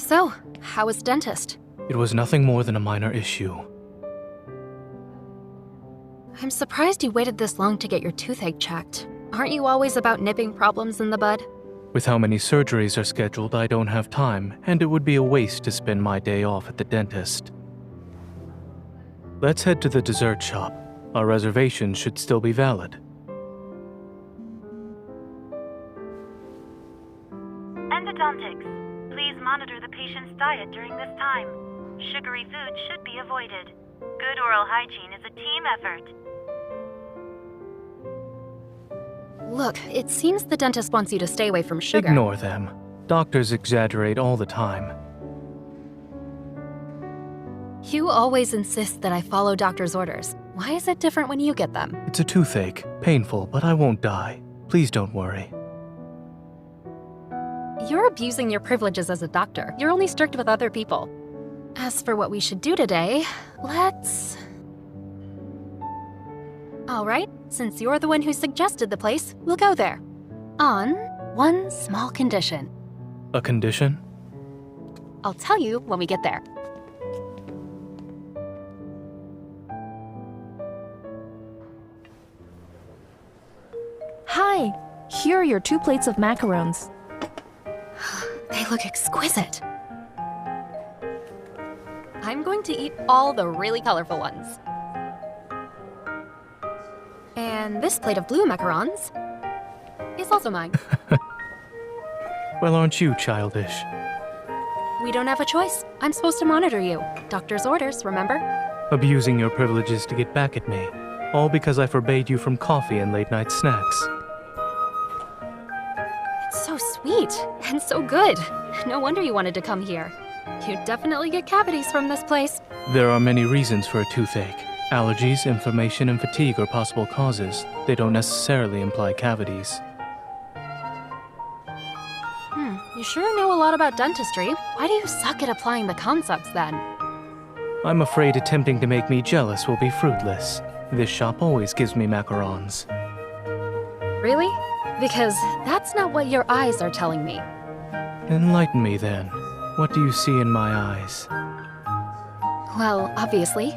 So, how was dentist? It was nothing more than a minor issue. I'm surprised you waited this long to get your toothache checked. Aren't you always about nipping problems in the bud? With how many surgeries are scheduled, I don't have time, and it would be a waste to spend my day off at the dentist. Let's head to the dessert shop. Our reservation should still be valid. Endodontics. Please monitor the patient's diet during this time. Sugary food should be avoided. Good oral hygiene is a team effort. Look, it seems the dentist wants you to stay away from sugar. Ignore them. Doctors exaggerate all the time. You always insist that I follow doctor's orders. Why is it different when you get them? It's a toothache. Painful, but I won't die. Please don't worry. You're abusing your privileges as a doctor. You're only strict with other people. As for what we should do today, let's... Alright, since you're the one who suggested the place, we'll go there. On one small condition. A condition? I'll tell you when we get there. Hi, here are your 2 plates of macarons. They look exquisite. I'm going to eat all the really colorful ones. And this plate of blue macarons is also mine. Well, aren't you childish? We don't have a choice. I'm supposed to monitor you. Doctor's orders, remember? Abusing your privileges to get back at me. All because I forbade you from coffee and late-night snacks. It's so sweet and so good. No wonder you wanted to come here. You'd definitely get cavities from this place. There are many reasons for a toothache. Allergies, inflammation, and fatigue are possible causes. They don't necessarily imply cavities. You sure know a lot about dentistry. Why do you suck at applying the concepts then? I'm afraid attempting to make me jealous will be fruitless. This shop always gives me macarons. Really? Because that's not what your eyes are telling me. Enlighten me then. What do you see in my eyes? Well, obviously.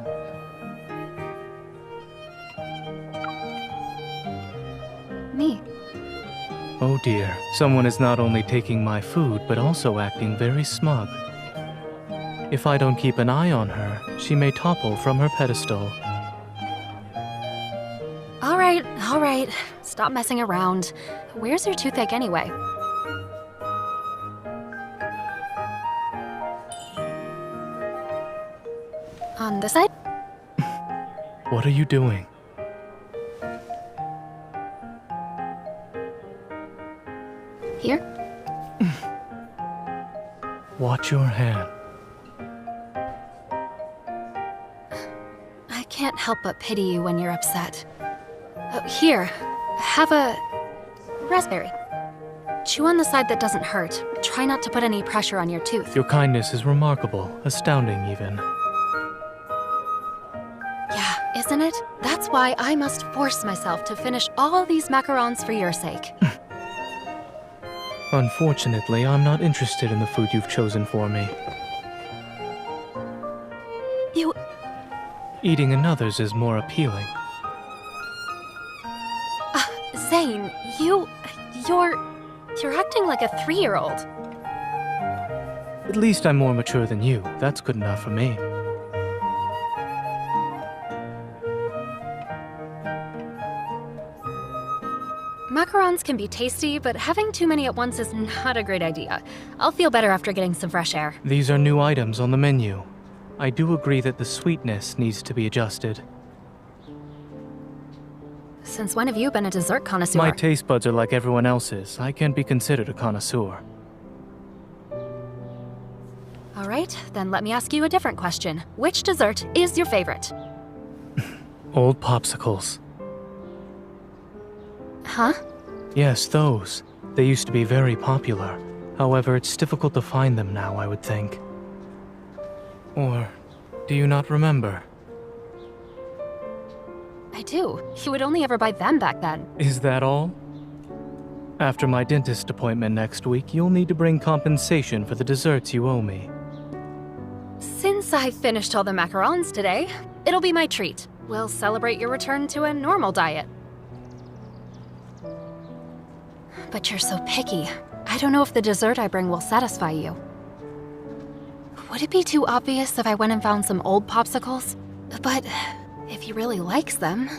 Me. Oh dear, someone is not only taking my food, but also acting very smug. If I don't keep an eye on her, she may topple from her pedestal. All right. Stop messing around. Where's your toothache anyway? On this side? What are you doing? Here? Watch your hand. I can't help but pity you when you're upset. Here, have a raspberry. Chew on the side that doesn't hurt. Try not to put any pressure on your tooth. Your kindness is remarkable, astounding even. Yeah, isn't it? That's why I must force myself to finish all these macarons for your sake. Unfortunately, I'm not interested in the food you've chosen for me. You... Eating another's is more appealing. Zayne, you're acting like a 3-year-old. At least I'm more mature than you. That's good enough for me. Macarons can be tasty, but having too many at once is not a great idea. I'll feel better after getting some fresh air. These are new items on the menu. I do agree that the sweetness needs to be adjusted. Since when have you been a dessert connoisseur? My taste buds are like everyone else's. I can't be considered a connoisseur. All right, then let me ask you a different question. Which dessert is your favorite? Old popsicles. Huh? Yes, those. They used to be very popular. However, it's difficult to find them now, I would think. Or do you not remember? I do. You would only ever buy them back then. Is that all? After my dentist appointment next week, you'll need to bring compensation for the desserts you owe me. Since I finished all the macarons today, it'll be my treat. We'll celebrate your return to a normal diet. But you're so picky. I don't know if the dessert I bring will satisfy you. Would it be too obvious if I went and found some old popsicles? But if he really likes them...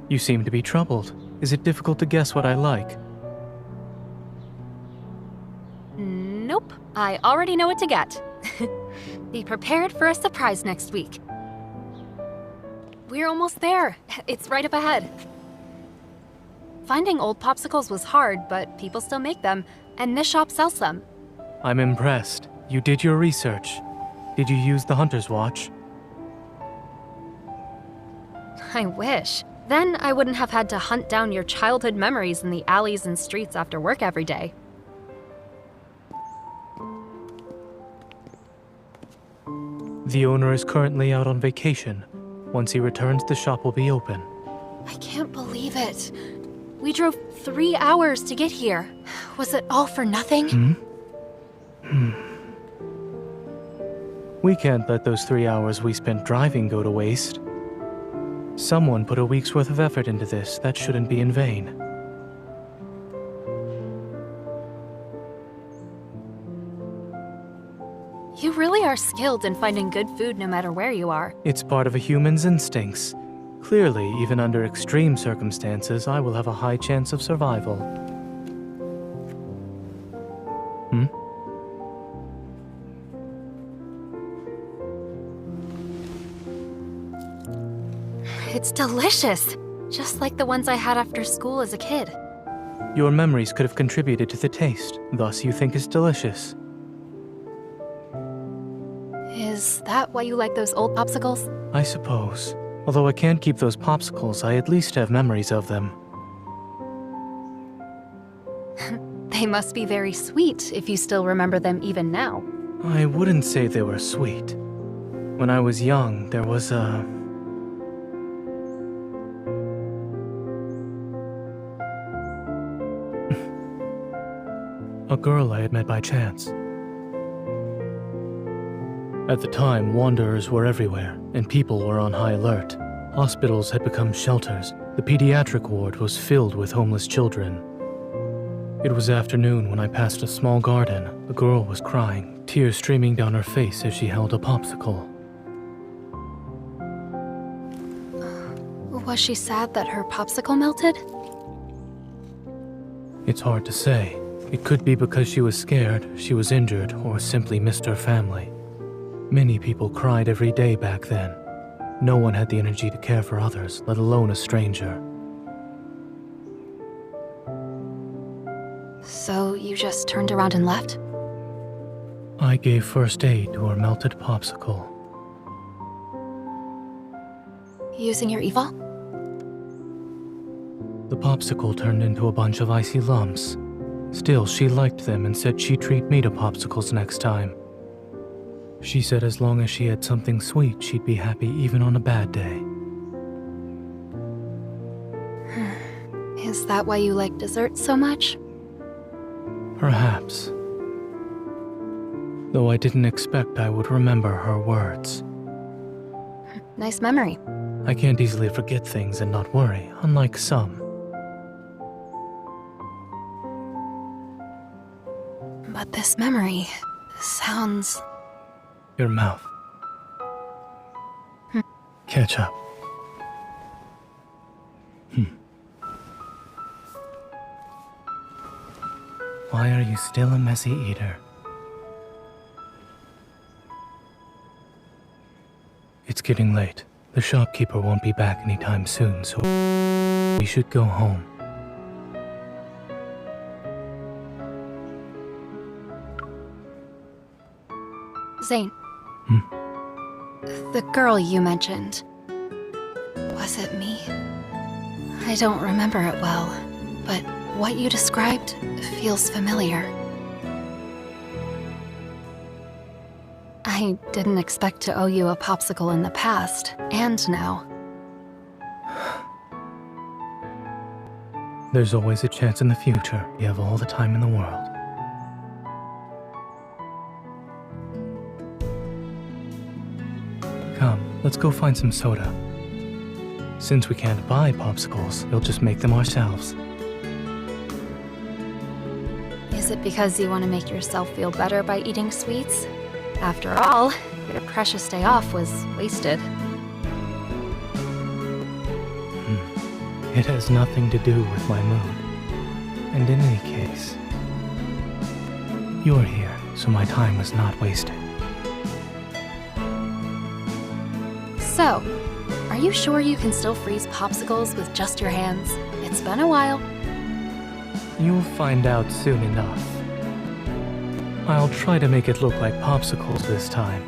You seem to be troubled. Is it difficult to guess what I like? Nope. I already know what to get. Be prepared for a surprise next week. We're almost there. It's right up ahead. Finding old popsicles was hard, but people still make them, and this shop sells them. I'm impressed. You did your research. Did you use the Hunter's Watch? I wish. Then I wouldn't have had to hunt down your childhood memories in the alleys and streets after work every day. The owner is currently out on vacation. Once he returns, the shop will be open. I can't believe it. We drove 3 hours to get here. Was it all for nothing? We can't let those 3 hours we spent driving go to waste. Someone put a week's worth of effort into this. That shouldn't be in vain. You really are skilled in finding good food no matter where you are. It's part of a human's instincts. Clearly, even under extreme circumstances, I will have a high chance of survival. It's delicious. Just like the ones I had after school as a kid. Your memories could have contributed to the taste, thus you think it's delicious. Is that why you like those old popsicles? I suppose. Although I can't keep those popsicles, I at least have memories of them. They must be very sweet if you still remember them even now. I wouldn't say they were sweet. When I was young, there was a girl I had met by chance. At the time, wanderers were everywhere, and people were on high alert. Hospitals had become shelters. The pediatric ward was filled with homeless children. It was afternoon when I passed a small garden. A girl was crying, tears streaming down her face as she held a popsicle. Was she sad that her popsicle melted? It's hard to say. It could be because she was scared, she was injured, or simply missed her family. Many people cried every day back then. No one had the energy to care for others, let alone a stranger. So you just turned around and left? I gave first aid to her melted popsicle. Using your evil? The popsicle turned into a bunch of icy lumps. Still, she liked them and said she'd treat me to popsicles next time. She said as long as she had something sweet, she'd be happy even on a bad day. Is that why you like dessert so much? Perhaps. Though I didn't expect I would remember her words. Nice memory. I can't easily forget things and not worry, unlike some. But this memory sounds... Your mouth. Ketchup. Why are you still a messy eater? It's getting late. The shopkeeper won't be back anytime soon, so we should go home. Zayne. The girl you mentioned. Was it me? I don't remember it well, but what you described feels familiar. I didn't expect to owe you a popsicle in the past, and now. There's always a chance in the future. You have all the time in the world. Come, let's go find some soda. Since we can't buy popsicles, we'll just make them ourselves. Is it because you want to make yourself feel better by eating sweets? After all, your precious day off was wasted. It has nothing to do with my mood. And in any case, you're here, so my time was not wasted. So, are you sure you can still freeze popsicles with just your hands? It's been a while. You'll find out soon enough. I'll try to make it look like popsicles this time.